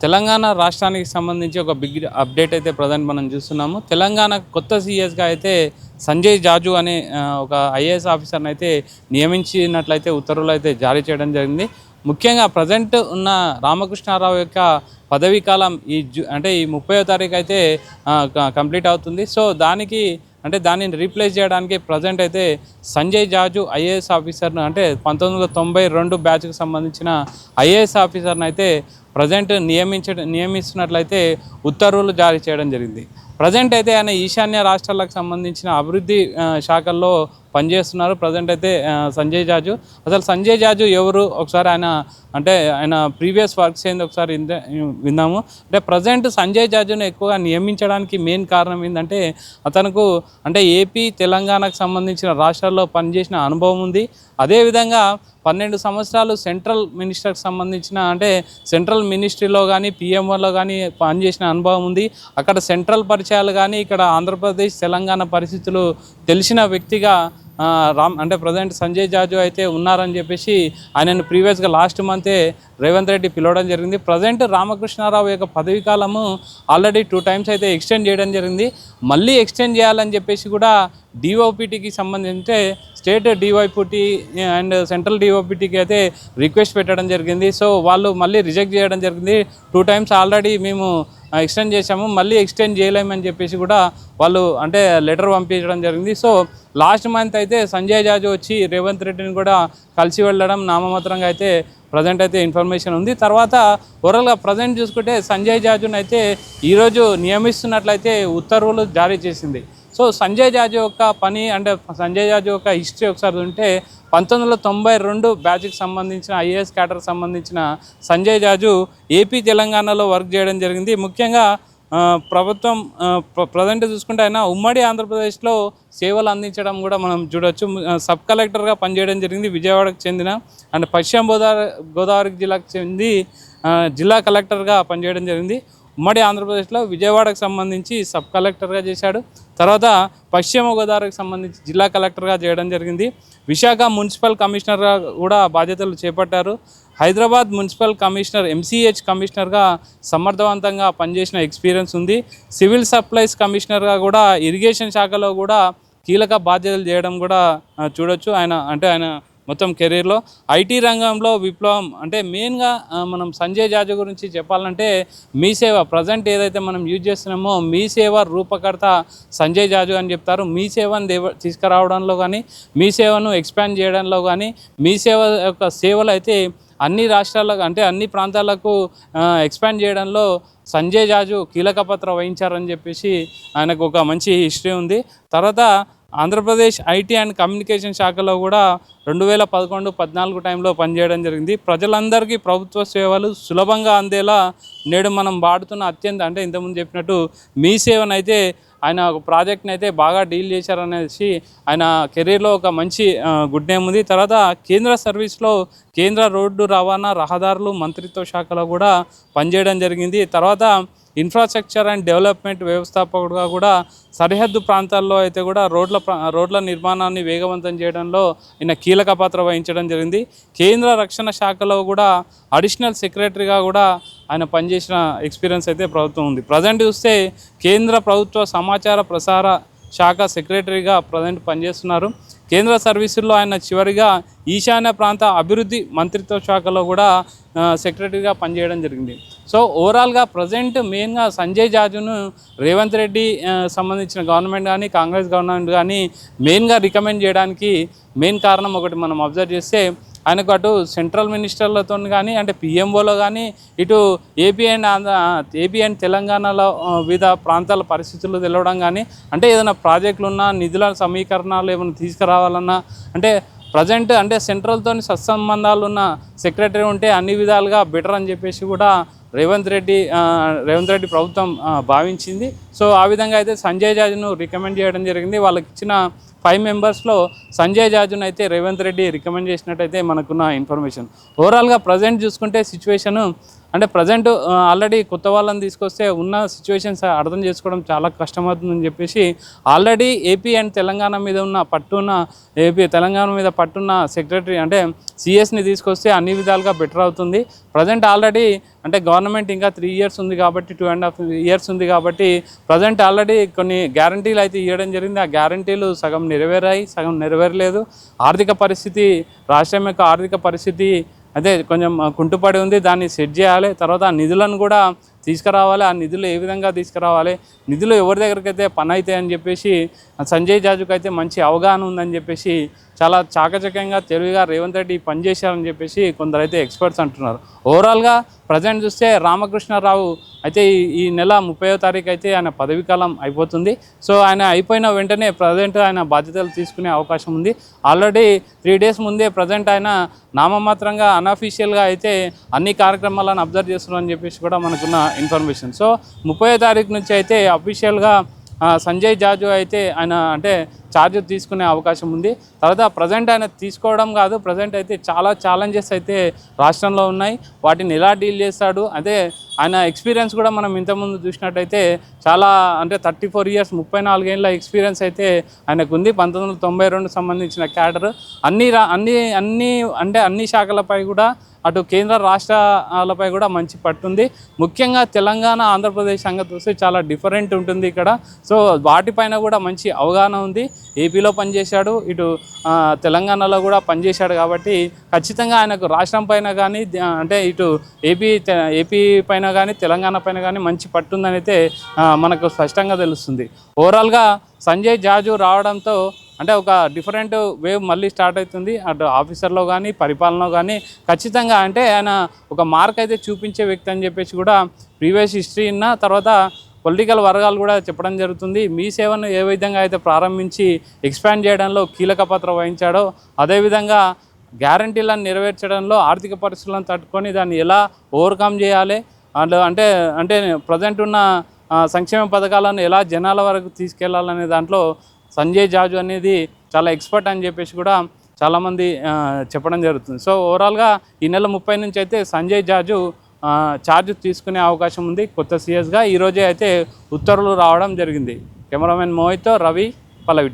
తెలంగాణ రాష్ట్రానికి సంబంధించి ఒక బిగ్ అప్డేట్ అయితే ప్రజెంట్ మనం చూస్తున్నాము. తెలంగాణ కొత్త సీఎస్గా అయితే సంజయ్ జాజు అనే ఒక ఐఏఎస్ ఆఫీసర్ని అయితే నియమించినట్లయితే ఉత్తర్వులు అయితే జారీ చేయడం జరిగింది. ముఖ్యంగా ప్రజెంట్ ఉన్న రామకృష్ణారావు యొక్క పదవీ కాలం అంటే ఈ 30వ తారీఖు అయితే కంప్లీట్ అవుతుంది. సో దానిని రీప్లేస్ చేయడానికి ప్రజెంట్ అయితే సంజయ్ జాజు ఐఏఎస్ ఆఫీసర్ను అంటే 1992 బ్యాచ్కి సంబంధించిన ఐఏఎస్ ఆఫీసర్ని అయితే ప్రజెంట్ నియమిస్తున్నట్లయితే ఉత్తర్వులు జారీ చేయడం జరిగింది. ప్రజెంట్ అయితే ఆయన ఈశాన్య రాష్ట్రాలకు సంబంధించిన అభివృద్ధి శాఖల్లో పనిచేస్తున్నారు. ప్రజెంట్ అయితే సంజయ్ జాజు. అసలు సంజయ్ జాజు ఎవరు ఒకసారి ఆయన ప్రీవియస్ వర్క్స్ ఏంది ఒకసారి విన్నాము. అంటే ప్రజెంట్ సంజయ్ జాజును ఎక్కువగా నియమించడానికి మెయిన్ కారణం ఏంటంటే అతనుకు ఏపీ తెలంగాణకు సంబంధించిన రాష్ట్రాల్లో పనిచేసిన అనుభవం ఉంది. అదేవిధంగా 12 సంవత్సరాలు సెంట్రల్ మినిస్టర్కి సంబంధించిన సెంట్రల్ మినిస్ట్రీలో కానీ పిఎంఓలో కానీ పనిచేసిన అనుభవం ఉంది. అక్కడ సెంట్రల్ పరిచయాలు కానీ ఇక్కడ ఆంధ్రప్రదేశ్ తెలంగాణ పరిస్థితులు తెలిసిన వ్యక్తిగా ప్రజెంట్ సంజయ్ జాజు అయితే ఉన్నారని చెప్పేసి ఆయనను ప్రీవియస్గా లాస్ట్ మంతే రేవంత్ రెడ్డి పిలవడం జరిగింది. ప్రజెంట్ రామకృష్ణారావు యొక్క పదవీ కాలము ఆల్రెడీ 2 టైమ్స్ అయితే ఎక్స్టెండ్ చేయడం జరిగింది. మళ్ళీ ఎక్స్టెండ్ చేయాలని చెప్పేసి కూడా డిఓపిటీకి సంబంధించి స్టేట్ డిఓపిటీ అండ్ సెంట్రల్ డిఓపిటీకి అయితే రిక్వెస్ట్ పెట్టడం జరిగింది. సో వాళ్ళు మళ్ళీ రిజెక్ట్ చేయడం జరిగింది. 2 టైమ్స్ ఆల్రెడీ మేము ఎక్స్టెండ్ చేశాము, మళ్ళీ ఎక్స్టెండ్ చేయలేమని చెప్పేసి కూడా వాళ్ళు లెటర్ పంపించడం జరిగింది. సో లాస్ట్ మంత్ అయితే సంజయ్ జాజు వచ్చి రేవంత్ రెడ్డిని కూడా కలిసి వెళ్ళడం నామమాత్రంగా అయితే ప్రజెంట్ అయితే ఇన్ఫర్మేషన్ ఉంది. తర్వాత ఓవరాల్గా ప్రజెంట్ చూసుకుంటే సంజయ్ జాజును అయితే ఈరోజు నియమిస్తున్నట్లయితే ఉత్తర్వులు జారీ చేసింది. సో సంజయ్ జాజు యొక్క పని సంజయ్ జాజు యొక్క హిస్టరీ ఒకసారి ఉంటే 1992 బ్యాచ్కి సంబంధించిన ఐఏఎస్ క్యాడర్కి సంబంధించిన సంజయ్ జాజు ఏపీ తెలంగాణలో వర్క్ చేయడం జరిగింది. ముఖ్యంగా ప్రభుత్వం ప్రజెంట్ చూసుకుంటే ఆయన ఉమ్మడి ఆంధ్రప్రదేశ్లో సేవలు అందించడం కూడా మనం చూడవచ్చు. సబ్ కలెక్టర్గా పనిచేయడం జరిగింది విజయవాడకు చెందిన పశ్చిమ గోదావరి జిల్లాకు చెంది జిల్లా కలెక్టర్గా పనిచేయడం జరిగింది. ఉమ్మడి ఆంధ్రప్రదేశ్లో విజయవాడకు సంబంధించి సబ్ కలెక్టర్గా చేశాడు. తర్వాత పశ్చిమ గోదావరికి సంబంధించి జిల్లా కలెక్టర్గా చేయడం జరిగింది. విశాఖ మున్సిపల్ కమిషనర్గా కూడా బాధ్యతలు చేపట్టారు. హైదరాబాద్ మున్సిపల్ కమిషనర్ ఎంసీహెచ్ కమిషనర్గా సమర్థవంతంగా పనిచేసిన ఎక్స్పీరియన్స్ ఉంది. సివిల్ సప్లైస్ కమిషనర్గా కూడా ఇరిగేషన్ శాఖలో కూడా కీలక బాధ్యతలు చేయడం కూడా చూడొచ్చు. ఆయన మొత్తం కెరీర్లో ఐటీ రంగంలో విప్లవం మెయిన్గా మనం సంజయ్ జాజు గురించి చెప్పాలంటే మీ సేవ ప్రజెంట్ ఏదైతే మనం యూజ్ చేస్తున్నామో మీ సేవ రూపకర్త సంజయ్ జాజు అని చెప్తారు. మీ సేవను తీసుకురావడంలో కానీ మీ సేవను ఎక్స్పాండ్ చేయడంలో కానీ మీ సేవ యొక్క సేవలు అయితే అన్ని రాష్ట్రాలకు అన్ని ప్రాంతాలకు ఎక్స్పాండ్ చేయడంలో సంజయ్ జాజు కీలక పాత్ర వహించారని చెప్పేసి ఆయనకు ఒక మంచి హిస్టరీ ఉంది. తర్వాత ఆంధ్రప్రదేశ్ ఐటీ అండ్ కమ్యూనికేషన్ శాఖలో కూడా 2011-14 టైంలో పనిచేయడం జరిగింది. ప్రజలందరికీ ప్రభుత్వ సేవలు సులభంగా అందేలా నేడు మనం వాడుతున్న ఇంతకుముందు చెప్పినట్టు మీ సేవనైతే ఆయన ఒక ప్రాజెక్ట్ని అయితే బాగా డీల్ చేశారనేసి ఆయన కెరీర్లో ఒక మంచి గుడ్ నేమ్ ఉంది. తర్వాత కేంద్ర సర్వీస్లో కేంద్ర రోడ్డు రవాణా రహదారులు మంత్రిత్వ శాఖలో కూడా పనిచేయడం జరిగింది. తర్వాత ఇన్ఫ్రాస్ట్రక్చర్ అండ్ డెవలప్మెంట్ వ్యవస్థాపకుడుగా కూడా సరిహద్దు ప్రాంతాల్లో అయితే కూడా రోడ్ల నిర్మాణాన్ని వేగవంతం చేయడంలో ఈయన కీలక పాత్ర వహించడం జరిగింది. కేంద్ర రక్షణ శాఖలో కూడా అడిషనల్ సెక్రటరీగా కూడా ఆయన పనిచేసిన ఎక్స్పీరియన్స్ అయితే ప్రభుత్వం ఉంది. ప్రజెంట్ చూస్తే కేంద్ర ప్రభుత్వ సమాచార ప్రసార శాఖ సెక్రటరీగా ప్రజెంట్ పనిచేస్తున్నారు. కేంద్ర సర్వీసుల్లో ఆయన చివరిగా ఈశాన్య ప్రాంత అభివృద్ధి మంత్రిత్వ శాఖలో కూడా సెక్రటరీగా పనిచేయడం జరిగింది. సో ఓవరాల్గా ప్రజెంట్ మెయిన్గా సంజయ్ జాజును రేవంత్ రెడ్డి సంబంధించిన గవర్నమెంట్ కానీ కాంగ్రెస్ గవర్నమెంట్ కానీ మెయిన్గా రికమెండ్ చేయడానికి మెయిన్ కారణం ఒకటి మనం అబ్జర్వ్ చేస్తే ఆయనకు అటు సెంట్రల్ మినిస్టర్లతో కానీ పిఎంఓలో కానీ ఇటు ఏపీ అండ్ తెలంగాణలో వివిధ ప్రాంతాల పరిస్థితులు తెలవడం కానీ ఏదైనా ప్రాజెక్టులు ఉన్నా నిధుల సమీకరణాలు ఏమైనా తీసుకురావాలన్నా ప్రజెంట్ సెంట్రల్తో సత్సంబంధాలు ఉన్న సెక్రటరీ ఉంటే అన్ని విధాలుగా బెటర్ అని చెప్పేసి కూడా రేవంత్ రెడ్డి ప్రభుత్వం భావించింది. సో ఆ విధంగా అయితే సంజయ్ జాజును రికమెండ్ చేయడం జరిగింది. వాళ్ళకి ఇచ్చిన 5 మెంబర్స్లో సంజయ్ జాజును అయితే రేవంత్ రెడ్డి రికమెండ్ చేసినట్టయితే మనకున్న ఇన్ఫర్మేషన్. ఓవరాల్గా ప్రజెంట్ చూసుకుంటే సిచ్యువేషను అంటే ప్రజెంట్ ఆల్రెడీ కొత్త వాళ్ళని తీసుకొస్తే ఉన్న సిచ్యువేషన్స్ అర్థం చేసుకోవడం చాలా కష్టమవుతుందని చెప్పేసి ఆల్రెడీ ఏపీ అండ్ తెలంగాణ మీద ఉన్న పట్టున్న తెలంగాణ మీద పట్టున్న సెక్రటరీ అంటే సిఎస్ని తీసుకొస్తే అన్ని విధాలుగా బెటర్ అవుతుంది. ప్రజెంట్ ఆల్రెడీ అంటే గవర్నమెంట్ ఇంకా 3 years ఉంది కాబట్టి 2.5 years ఉంది కాబట్టి ప్రజెంట్ ఆల్రెడీ కొన్ని గ్యారంటీలు అయితే ఇవ్వడం జరిగింది. ఆ గ్యారంటీలు సగం నెరవేరాయి, సగం నెరవేరలేదు. రాష్ట్రం యొక్క ఆర్థిక పరిస్థితి అదే కొంచెం కుంటుపడి ఉంది. దాన్ని సెట్ చేయాలి. తర్వాత ఆ నిధులను కూడా తీసుకురావాలి. ఆ నిధులు ఏ విధంగా తీసుకురావాలి, నిధులు ఎవరి దగ్గరికి అయితే పని అవుతాయి అని చెప్పేసి సంజయ్ జాజుకి అయితే మంచి అవగాహన ఉందని చెప్పేసి చాలా చాకచక్యంగా తెలివిగా రేవంత్ రెడ్డి పనిచేశారని చెప్పేసి కొందరైతే ఎక్స్పర్ట్స్ అంటున్నారు. ఓవరాల్గా ప్రజెంట్ చూస్తే రామకృష్ణారావు అయితే ఈ నెల 30వ తారీఖు అయితే ఆయన పదవీకాలం అయిపోతుంది. సో ఆయన అయిపోయిన వెంటనే ప్రజెంట్ ఆయన బాధ్యతలు తీసుకునే అవకాశం ఉంది. ఆల్రెడీ 3 days ముందే ప్రజెంట్ ఆయన నామమాత్రంగా అన్అఫీషియల్గా అయితే అన్ని కార్యక్రమాలను అబ్జర్వ్ చేస్తున్నారని చెప్పేసి కూడా మనకున్న ఇన్ఫర్మేషన్. సో 30వ తారీఖు నుంచి అయితే అఫీషియల్గా సంజయ్ జాజు అయితే ఆయన అంటే ఛార్జ్ తీసుకునే అవకాశం ఉంది. తర్వాత ప్రజెంట్ ఆయన తీసుకోవడం కాదు, ప్రజెంట్ అయితే చాలా ఛాలెంజెస్ అయితే రాష్ట్రంలో ఉన్నాయి. వాటిని ఎలా డీల్ చేస్తాడు, అదే ఆయన ఎక్స్పీరియన్స్ కూడా మనం ఇంతకుముందు చూసినట్టయితే చాలా అంటే 34 years 34 ఏళ్ళ ఎక్స్పీరియన్స్ అయితే ఆయనకు ఉంది. 1992 సంబంధించిన క్యాడర్ అన్ని శాఖలపై కూడా అటు కేంద్ర రాష్ట్రాలపై కూడా మంచి పట్టుంది. ముఖ్యంగా తెలంగాణ ఆంధ్రప్రదేశ్ సంగతి వస్తే చాలా డిఫరెంట్ ఉంటుంది ఇక్కడ. సో వాటిపైన కూడా మంచి అవగాహన ఉంది. ఏపీలో పనిచేశాడు, ఇటు తెలంగాణలో కూడా పనిచేశాడు కాబట్టి ఖచ్చితంగా ఆయనకు రాష్ట్రం పైన కానీ అంటే ఇటు ఏపీ పైన కానీ తెలంగాణ పైన కానీ మంచి పట్టుందని అయితే మనకు స్పష్టంగా తెలుస్తుంది. ఓవరాల్గా సంజయ్ జాజు రావడంతో అంటే ఒక డిఫరెంట్ వేవ్ మళ్ళీ స్టార్ట్ అవుతుంది. అటు ఆఫీసర్లో కానీ పరిపాలనలో కానీ ఖచ్చితంగా అంటే ఆయన ఒక మార్క్ అయితే చూపించే వ్యక్తి అని చెప్పేసి కూడా ప్రీవియస్ హిస్టరీ ఉన్న తర్వాత పొలిటికల్ వర్గాలు కూడా చెప్పడం జరుగుతుంది. మీ సేవను ఏ విధంగా అయితే ప్రారంభించి ఎక్స్పాండ్ చేయడంలో కీలక పాత్ర వహించాడో అదేవిధంగా గ్యారంటీలను నెరవేర్చడంలో ఆర్థిక పరిస్థితులను తట్టుకొని దాన్ని ఎలా ఓవర్కమ్ చేయాలి అంటే ప్రజెంట్ ఉన్న సంక్షేమ పథకాలను ఎలా జనాల వరకు తీసుకెళ్లాలనే దాంట్లో సంజయ్ జాజు అనేది చాలా ఎక్స్పర్ట్ అని చెప్పేసి కూడా చాలామంది చెప్పడం జరుగుతుంది. సో ఓవరాల్గా ఈ నెల 30 నుంచి అయితే సంజయ్ జాజు ఛార్జ్ తీసుకునే అవకాశం ఉంది కొత్త సీఎస్గా. ఈరోజే అయితే ఉత్తర్వులు రావడం జరిగింది. కెమెరామెన్ మోహిత్తో రవి, పల్లవి.